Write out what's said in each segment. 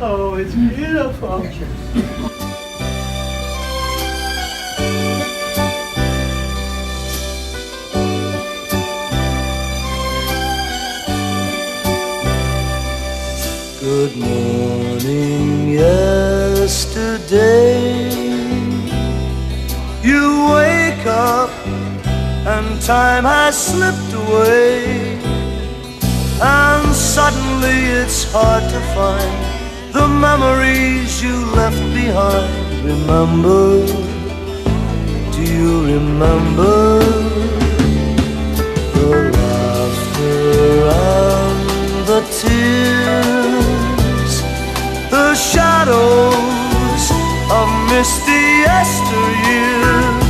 Oh, it's beautiful. Good morning, yesterday. You wake up and time has slipped away, and suddenly it's hard to find the memories you left behind. Remember, do you remember the laughter and the tears, the shadows of misty yesteryears,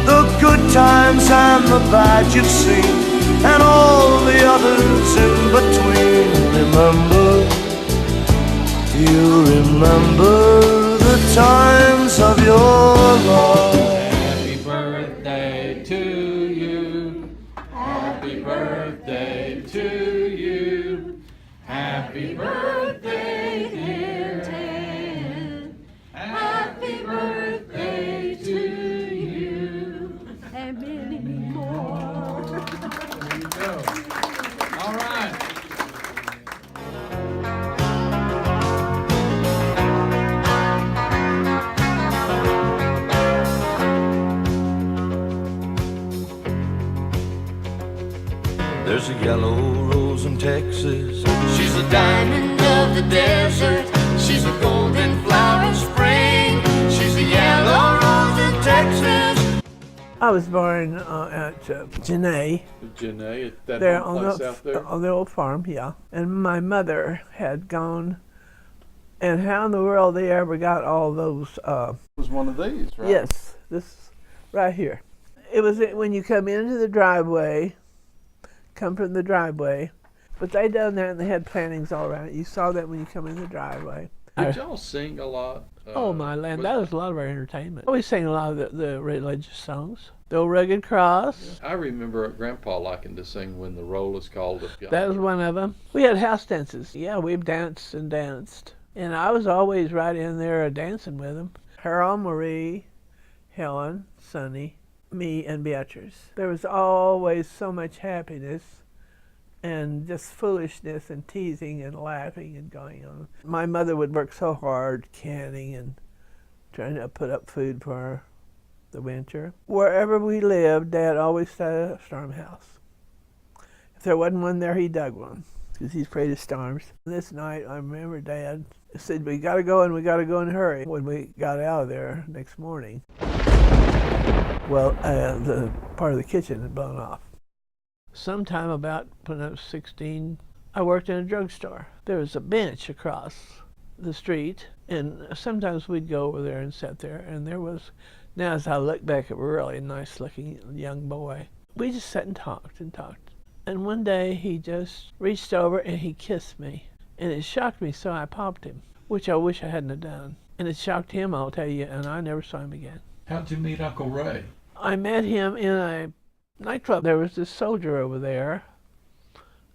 the good times and the bad you've seen, and all the others in between? Remember, do you remember the times of your life? Happy birthday to you. Happy birthday to you. Happy birthday, dear Ted. Happy birthday to you. And many more. There you go. All right. There's a yellow rose in Texas. She's a diamond of the desert. She's a golden flower of spring. She's a yellow rose in Texas. I was born at Janae, Janae, that there home place out there. on the old farm, yeah. And my mother had gone, and how in the world they ever got all those, It was one of these, right? yes, this right here. It was when you come into the driveway, come from the driveway, but they done that and they had plantings all around it. You saw that when you come in the driveway. Did y'all sing a lot? Oh my land, that was a lot of our entertainment. We sang a lot of the religious songs. The Old Rugged Cross, I remember Grandpa liking to sing When the Roll is Called Up Yonder. that was one of them. We had house dances. Yeah, we danced and danced. And I was always right in there dancing with them. Harold, Marie, Helen, Sonny, me, and Beatrice. There was always so much happiness and just foolishness and teasing and laughing and going on. My mother would work so hard canning and trying to put up food for the winter. Wherever we lived, Dad always started a storm house. If there wasn't one there, he dug one because he's afraid of storms. This night, I remember Dad said, we got to go and we got to go in a hurry. When we got out of there next morning, well, the part of the kitchen had blown off. Sometime about when I was 16, I worked in a drugstore. There was a bench across the street, and sometimes we'd go over there and sit there, and there was, now as I look back, a really nice-looking young boy. We just sat and talked and talked. And one day he just reached over and he kissed me, and it shocked me, so I popped him, which I wish I hadn't have done. And it shocked him, I'll tell you, and I never saw him again. How'd you meet Uncle Ray? I met him in a nightclub. There was this soldier over there,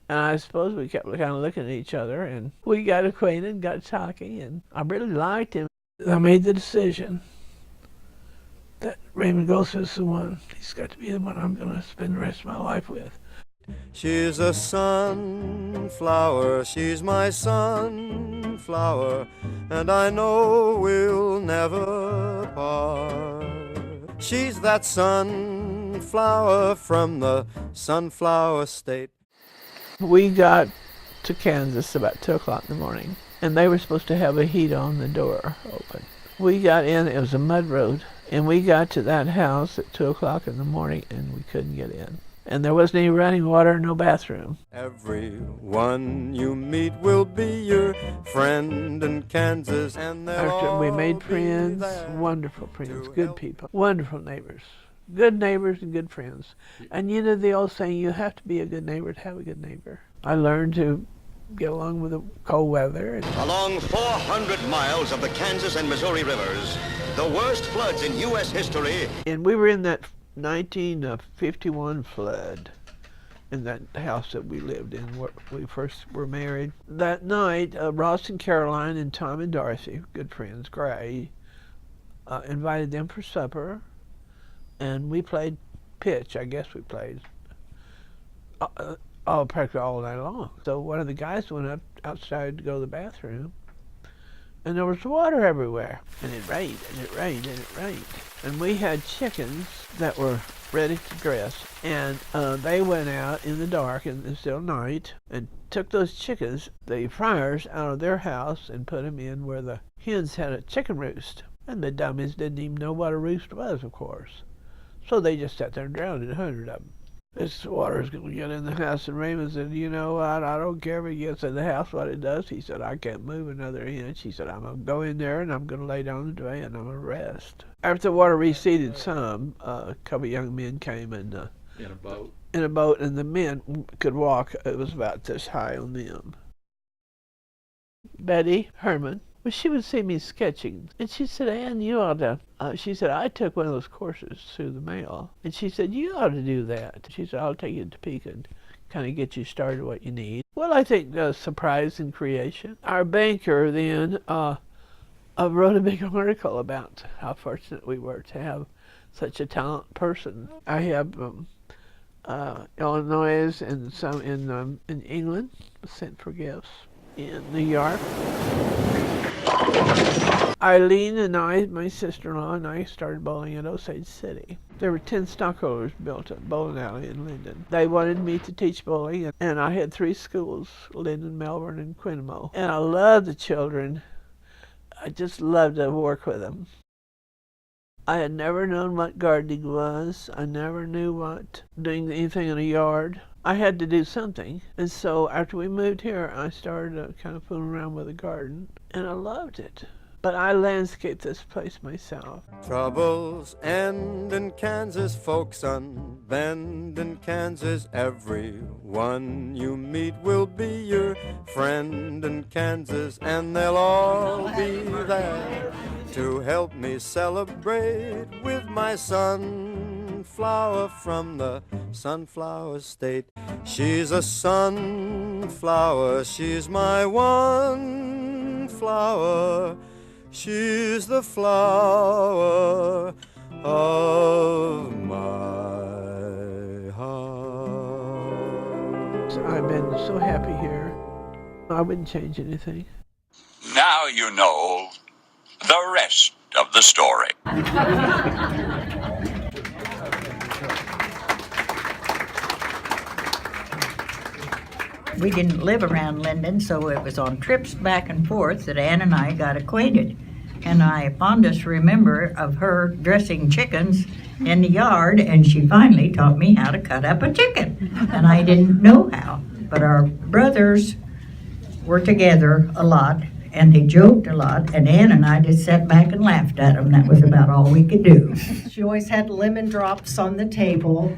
and I suppose we kept kind of looking at each other, and we got acquainted, got talking, and I really liked him. I made the decision that Raymond Goldsmith's the one. He's got to be the one I'm going to spend the rest of my life with. She's a sunflower, she's my sunflower, and I know we'll never part. She's that sunflower from the sunflower state. We got to Kansas about 2 o'clock in the morning, and they were supposed to have a heat on the door open. We got in, it was a mud road, and we got to that house at 2 o'clock in the morning, and we couldn't get in. And there wasn't any running water, no bathroom. Everyone you meet will be your friend in Kansas, and After we made friends, wonderful friends, good people, wonderful neighbors. Good neighbors and good friends. And you know the old saying, you have to be a good neighbor to have a good neighbor. I learned to get along with the cold weather. Along 400 miles of the Kansas and Missouri rivers, the worst floods in U.S. history. And we were in that 1951 flood. in that house that we lived in where we first were married. That night, Ross and Caroline and Tom and Dorothy, good friends, Gray, invited them for supper, and we played pitch. I guess we played practically all night long. So one of the guys went up outside to go to the bathroom, and there was water everywhere. And it rained, and it rained, and it rained. And we had chickens that were ready to dress, and they went out in the dark, and it's still night, and took those chickens, the fryers, out of their house and put them in where the hens had a chicken roost. And the dummies didn't even know what a roost was, of course. So they just sat there and drowned in 100 of them. This water's going to get in the house. And Raymond said, you know what, I don't care if it gets in the house what it does. He said, I can't move another inch. He said, I'm going to go in there and I'm going to lay down on the drain and I'm going to rest. After the water receded some, a couple of young men came and In a boat. in a boat, and the men could walk. It was about this high on them. Betty Herman, well, she would see me sketching, and she said, Ann, you ought to, she said, I took one of those courses through the mail, and she said, you ought to do that. She said, I'll take you to Topeka and kind of get you started what you need. Well, I think surprise and creation. Our banker then wrote a big article about how fortunate we were to have such a talented person. I have Illinois and some in England sent for gifts. In New York, Eileen and I, my sister-in-law and I, started bowling at Osage City. There were 10 stockholders built a bowling alley in Linden. They wanted me to teach bowling, and I had 3 schools, Linden, Melbourne, and Quinamo. And I loved the children. I just loved to work with them. I had never known what gardening was. I never knew what doing anything in a yard. I had to do something. And so after we moved here, I started kind of fooling around with a garden, and I loved it. But I landscaped this place myself. Troubles end in Kansas, folks unbend in Kansas. Everyone you meet will be your friend in Kansas, and they'll all be there to help me celebrate with my sunflower from the sunflower state. She's a sunflower, she's my one flower. She's the flower of my heart. I've been so happy here. I wouldn't change anything. Now you know the rest of the story. We didn't live around Linden, so it was on trips back and forth that Ann and I got acquainted. And I fondest remember of her dressing chickens in the yard, and she finally taught me how to cut up a chicken. And I didn't know how, but our brothers were together a lot, and they joked a lot, and Ann and I just sat back and laughed at them. That was about all we could do. She always had lemon drops on the table,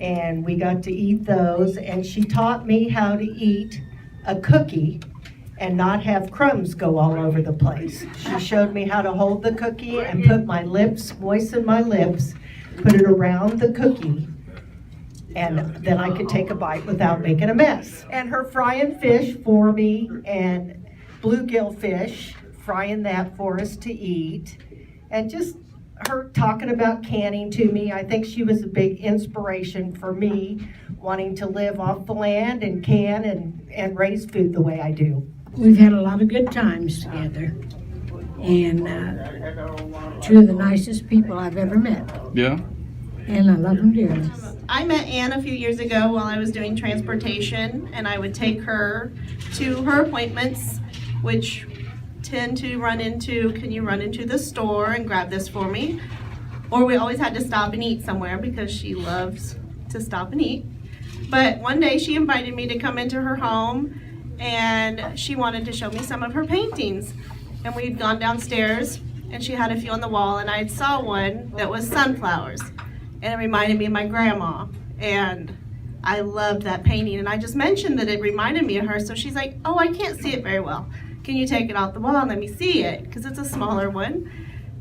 and we got to eat those, and she taught me how to eat a cookie and not have crumbs go all over the place. She showed me how to hold the cookie and put my lips, moisten my lips, put it around the cookie, and then I could take a bite without making a mess. And her frying fish for me, and bluegill fish, frying that for us to eat, and just her talking about canning to me. I think she was a big inspiration for me, wanting to live off the land and can and raise food the way I do. We've had a lot of good times together, and 2 of the nicest people I've ever met. Yeah. And I love them dearly. I met Ann a few years ago while I was doing transportation, and I would take her to her appointments, which tend to run into, can you run into the store and grab this for me? Or we always had to stop and eat somewhere because she loves to stop and eat. But one day she invited me to come into her home, and she wanted to show me some of her paintings. And we'd gone downstairs, and she had a few on the wall, and I saw one that was sunflowers. And it reminded me of my grandma. And I loved that painting, and I just mentioned that it reminded me of her. So she's like, oh, I can't see it very well. Can you take it off the wall and let me see it? Because it's a smaller one.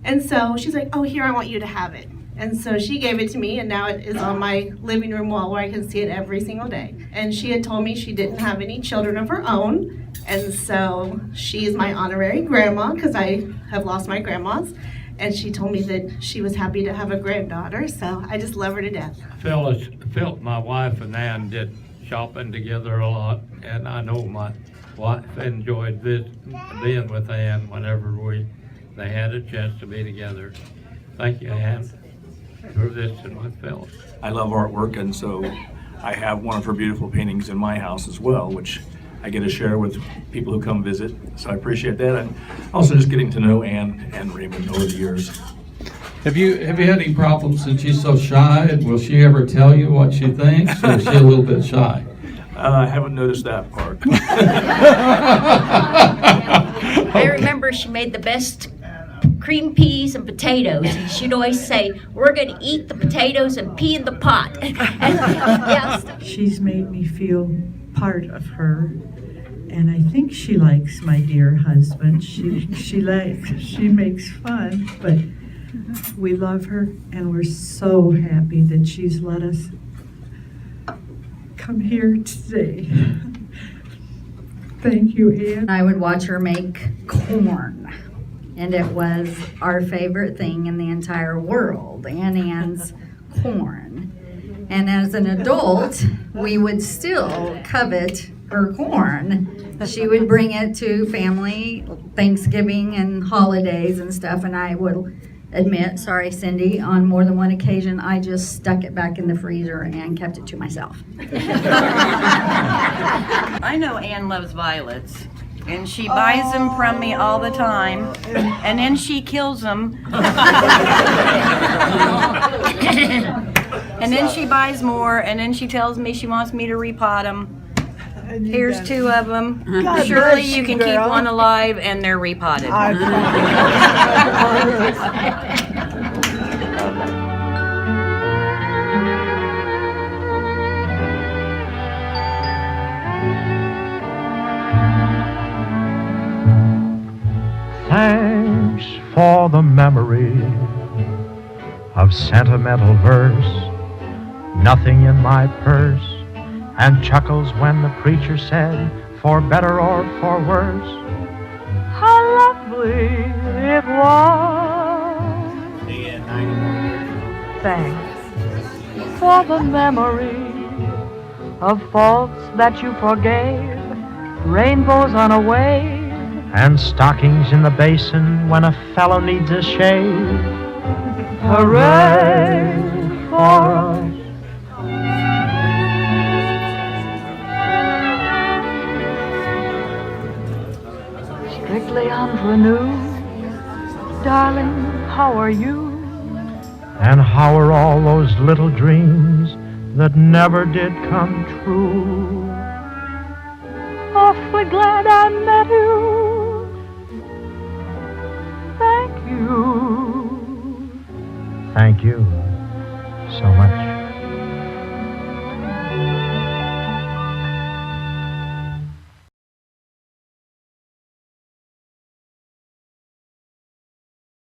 And so she's like, oh, here, I want you to have it. And so she gave it to me, and now it is on my living room wall where I can see it every single day. And she had told me she didn't have any children of her own, and so she is my honorary grandma because I have lost my grandmas. And she told me that she was happy to have a granddaughter, so I just love her to death. Phil, my wife and Ann did shopping together a lot, and I know my wife enjoyed being with Ann whenever they had a chance to be together. Thank you, Ann, for visiting with Phil. I love artwork, and so I have one of her beautiful paintings in my house as well, which I get to share with people who come visit. So I appreciate that, and also just getting to know Ann and Raymond over the years. Have you had any problems since she's so shy? Will she ever tell you what she thinks, or is she a little bit shy? I haven't noticed that part. I remember she made the best cream peas and potatoes, and she'd always say, "We're going to eat the potatoes and pee in the pot." Yes. She's made me feel part of her, and I think she likes my dear husband. She makes fun, but we love her, and we're so happy that she's let us come here today. Thank you, Ann. I would watch her make corn, and it was our favorite thing in the entire world, Ann's corn. And as an adult, we would still covet her corn. She would bring it to family, Thanksgiving and holidays and stuff, and I would admit, sorry Cindy, on more than one occasion I just stuck it back in the freezer and kept it to myself. I know Ann loves violets, and she buys them from me all the time, and then she kills them. And then she buys more, and then she tells me she wants me to repot them. Here's 2 of them. God Surely bless you can you, keep girl. one alive, and they're repotted. Thanks for the memory of sentimental verse, nothing in my purse, and chuckles when the preacher said, for better or for worse. How lovely it was. Thanks for the memory of faults that you forgave, rainbows on a wave, and stockings in the basin when a fellow needs a shave. Hooray for us. Strictly ingenue, darling, how are you? And how are all those little dreams that never did come true? Awfully glad I met you. Thank you. Thank you so much.